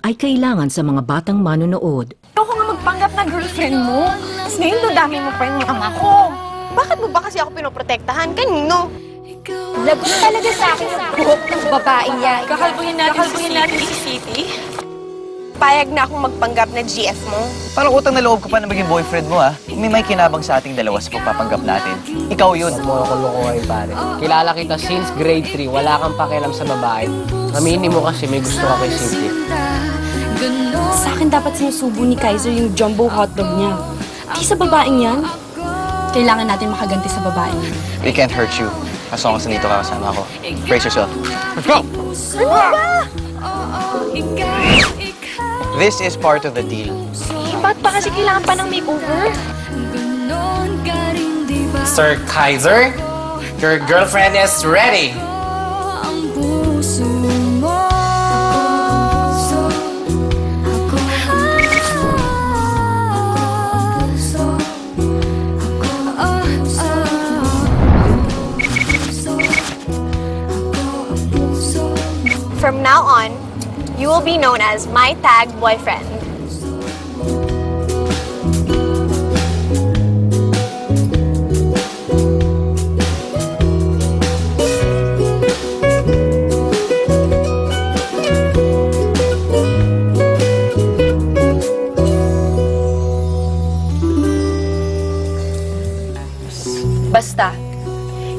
ay kailangan sa mga batang manonood. Ako nga magpanggap na girlfriend mo. Tapos ngayon, dodami mo pa yung mama ko. Bakit mo ba kasi ako pinoprotektahan? Kanino? Lagot talaga sa akin ang buhok ng babaeng yan. Kakalbuhin natin si City. Payag na akong magpanggap na GF mo. Parang utang na loob ko pa na maging boyfriend mo, ha? May kinabang sa ating dalawa sa pagpapanggap natin. Ikaw yun. Huwag mo ako lokohin, pare. Kilala kita since grade 3. Wala kang pakialam sa babae. Aminin mo kasi may gusto ka kay Cynthia. Sa akin dapat sinusubo ni Kaiser yung jumbo hotdog niya. Di sa babaeng yan. Kailangan natin makaganti sa babaeng yan. We can't hurt you as long as nandito ka kasama ako. Brace yourself. Let's go! Ano ba? This is part of the deal. Ba't pa kasi kailangan pa ng makeover? Sir Kaiser, your girlfriend is ready. From now on, you will be known as my tag boyfriend. Basta,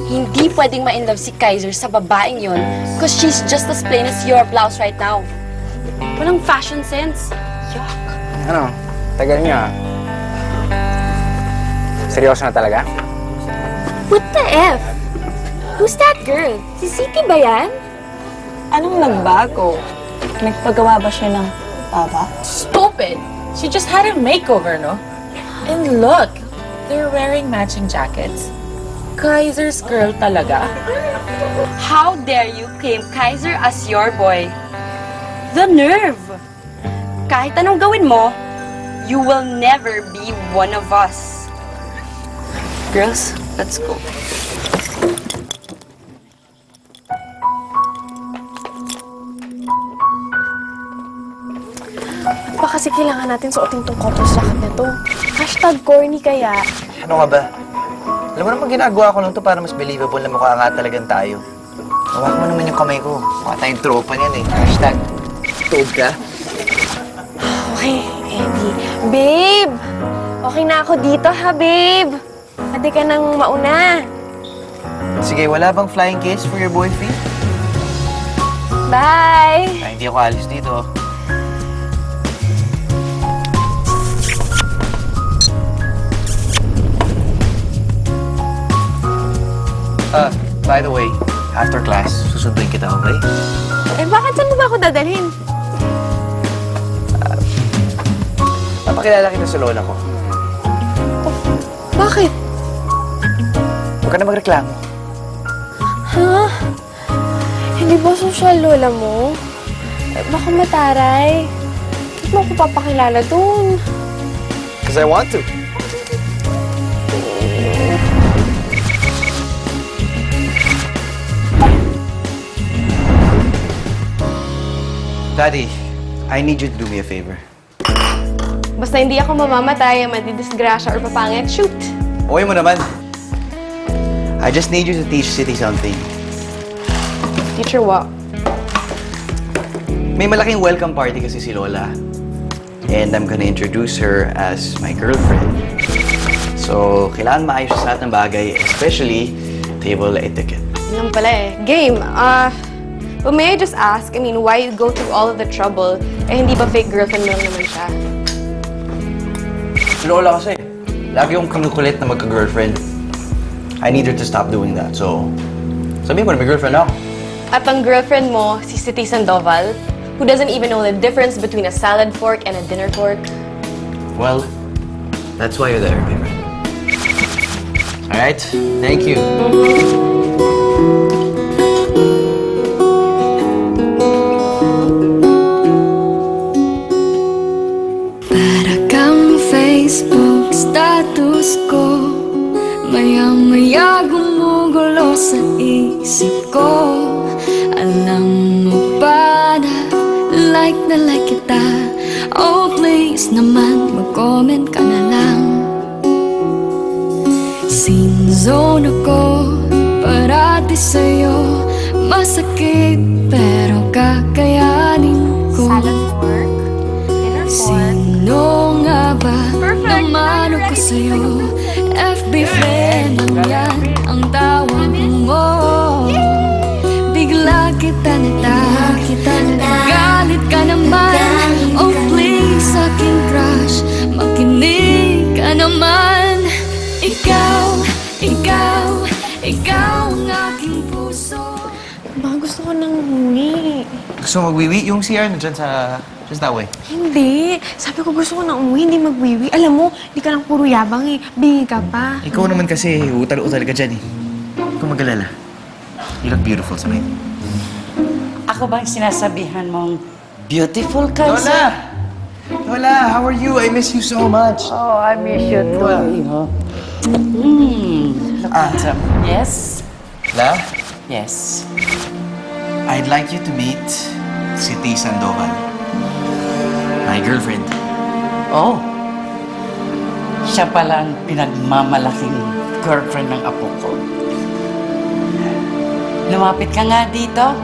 hindi pwedeng ma-inlove si Kaiser sa babaeng yon because she's just as plain as your blouse right now. Walang fashion sense. Yuck. Ano? Tagal niya. Seryoso na talaga? What the F? Who's that girl? Si City ba yan? Anong nagbago? Nagpagawa ba siya ng baba? Stupid! She just had a makeover, no? And look, they're wearing matching jackets. Kaiser's girl talaga? How dare you claim Kaiser as your boy? The nerve! Kahit anong gawin mo, you will never be one of us. Girls, let's go. Ba't pa kasi kailangan natin suotin tong couple jacket na to? Hashtag corny kaya. Ano nga ba? Alam mo naman ginagawa ko lang to para mas believable na mukha nga talagang tayo. Hawak mo naman yung kamay ko. Mukha tayong tropa niyan eh. Hashtag, tuod ka. Okay, Eddie. Babe! Okay na ako dito ha, babe. Pwede ka nang mauna. Sige, wala bang flying kiss for your boyfriend? Bye! Ay, hindi ako alis dito. By the way, after class, susunduin kita, okay? Eh, bakit saan mo ba ako dadalhin? Papakilala kita sa lola ko. Bakit? Huwag ka na magreklamo. Ha? Hindi ba social lola mo? Eh, baka mataray. Bakit mo ako papakilala dun? Because I want to. Daddy, I need you to do me a favor. Basta hindi ako mamamatay, madidisgrasya or papangit, shoot! Okay mo naman. I just need you to teach City something. Teacher, what? May malaking welcome party kasi si Lola. And I'm gonna introduce her as my girlfriend. So, kailangan maayos sa lahat ng bagay, especially table etiquette. Yun lang pala eh. Game, but may I just ask, I mean, why you go through all of the trouble? Eh, hindi ba fake girlfriend mo lang naman siya? Si Lola kasi, lagi yung kinukulit na magka-girlfriend. I need her to stop doing that, so... Sabihin mo na may girlfriend ako. At ang girlfriend mo, si City Sandoval, who doesn't even know the difference between a salad fork and a dinner fork. Well, that's why you're there, my friend. Alright, thank you. Para kang Facebook status ko, maya-maya gumugulo sa isip ko. Alam mo ba na na like kita. Oh please naman, mag-comment ka na lang. Sin zone ako, parati sa'yo. Masakit pero kakayanin ko. Sino nga ba naman ako sa'yo? FB friend lang yan ang tawag mo. Bigla kita galit ka naman. Oh please aking crush, makinig ka naman. Ikaw ang aking puso. Ba, gusto ko nang umuwi. Gusto mo magwiwi? Yung CR na dyan sa... just that way. Hindi. Sabi ko gusto ko nang umuwi, hindi magwiwi. Alam mo, di ka lang puro yabang eh. Bingi ka pa. Ikaw naman kasi, utal-utal ka dyan eh. Kung mag-alala. You look beautiful tonight. Ako bang sinasabihan mong beautiful ka? Lola! Lola, how are you? I miss you so much. Oh, I miss you too. Look handsome. Yes? La, Yes. I'd like you to meet Siti Sandoval. My girlfriend. Oh. Siya pala ang pinagmamalaking girlfriend ng apo ko. Lumapit ka nga dito.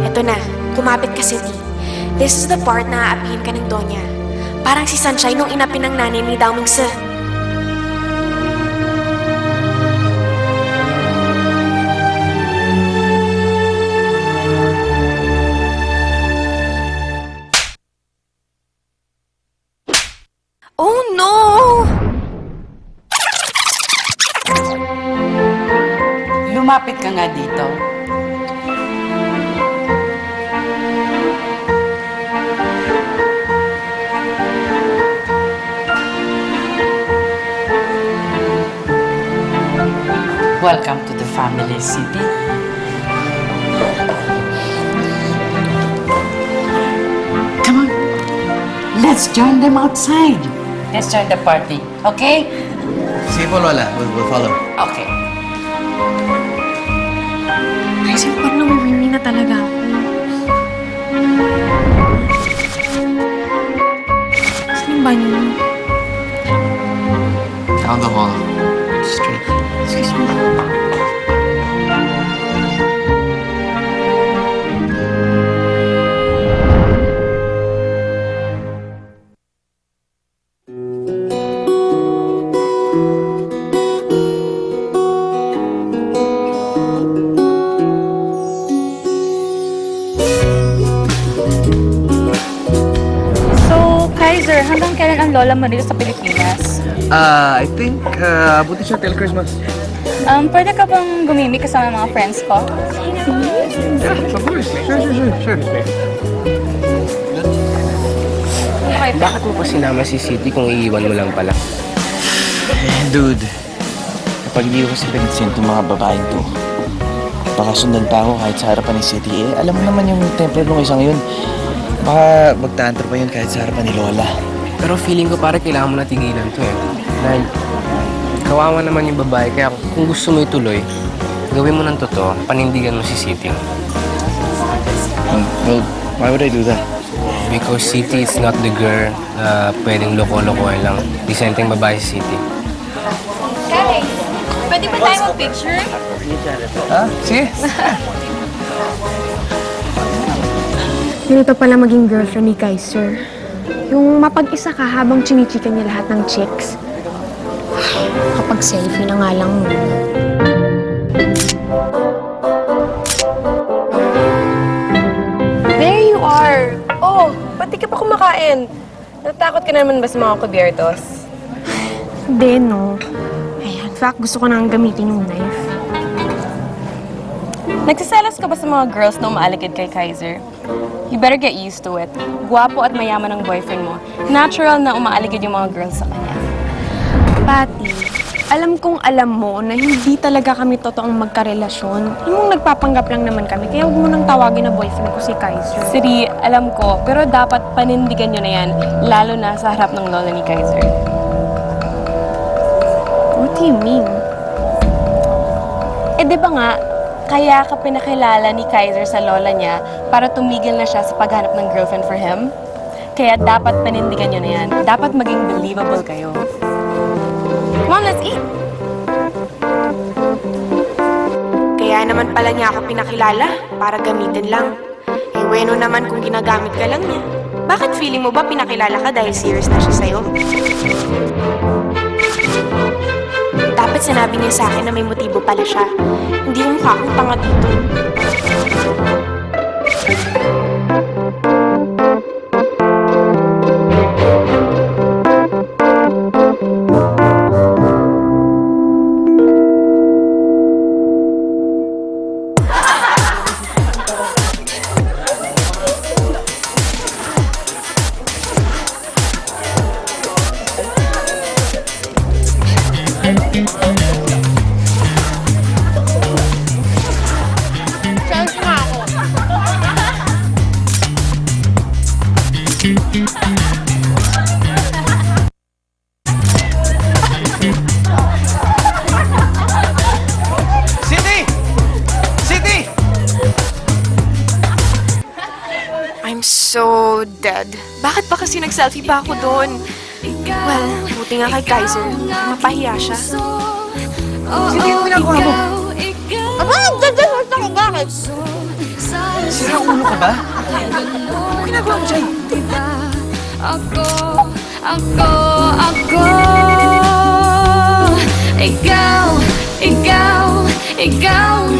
Eto na, kumapit ka, Siti. This is the part na aapihin ka ng Donya. Parang si Sunshine nung inapin ng nanay ni Dao Ming Se. Oh no! Lumapit ka nga dito. Welcome to the family, Siti. Come on. Let's join them outside. Let's join the party, okay? Sige po, Lola. We'll follow. Okay. Kasi parang namimimi na talaga ako. Saan yung banyo mo? Down the hall. Straight. Excuse me. Kaiser, hanggang kailan ang lola mo dito sa Pilipinas? I think, buti siya till Christmas. Pwede ka bang gumimik kasama mga friends ko? Yeah, of course. Sure. Bakit mo pa sinama si City kung iiwan mo lang pala? Dude, kapag hindi ko kasi pinagsin itong mga babaeng to, baka sundan pa ako kahit sa harapan ni City. Eh, alam mo naman yung temper nung isang yun. Baka magtantro pa yun kahit sa harapan ni Lola. Pero feeling ko parang kailangan mo na tigilan to eh. Dahil kawawa naman yung babae, kaya kung gusto mo ituloy, gawin mo ng totoo, panindigan mo si City. Well, why would I do that? Because City is not the girl na pwedeng loko-lokohin lang. Disenteng babae si City. Kay, pwede ba tayo mag-picture? Sige. Ganito pala maging girlfriend ni Kaiser. Yung mapag-isa ka habang chinichika niya lahat ng chicks. Kapag selfie na nga lang mo. There you are! Oh, ba't di ka pa kumakain? Natakot ka naman ba sa mga kubiertos? Hindi, no. In fact, gusto ko nang gamitin yung knife. Nagsiselos ka ba sa mga girls na umaaligid kay Kaiser? You better get used to it. Guwapo at mayaman ang boyfriend mo. Natural na umaaligid yung mga girls sa kanya. Patty, alam kong alam mo na hindi talaga kami totoong magkarelasyon. Yung nagpapanggap lang naman kami, kaya huwag mo nang tawagin na boyfriend ko si Kaiser. Siri, alam ko, pero dapat panindigan nyo na yan, lalo na sa harap ng lola ni Kaiser. What do you mean? Eh, di ba nga, Kaya ka pinakilala ni Kaiser sa lola niya para tumigil na siya sa paghanap ng girlfriend for him? Kaya dapat panindigan niyo na yan. Dapat maging believable kayo. Come on, let's eat! Kaya naman pala niya ako pinakilala para gamitin lang. Eh, bueno naman kung ginagamit ka lang niya. Bakit feeling mo ba pinakilala ka dahil serious na siya sa'yo? Dapat sinabi niya sa akin na may motibo pala siya. Hindi yung mukha akong tanga dito. I'm so dead. Bakit ba kasi nag-selfie pa ako doon? Well, buti nga kay Kaiser. Mapahiya siya. Sige, yung ginagawa mo. Aba, nagdadasal ako. Bakit? Sira ulo ka ba? Ano ginagawa mo dyan? Ako, ikaw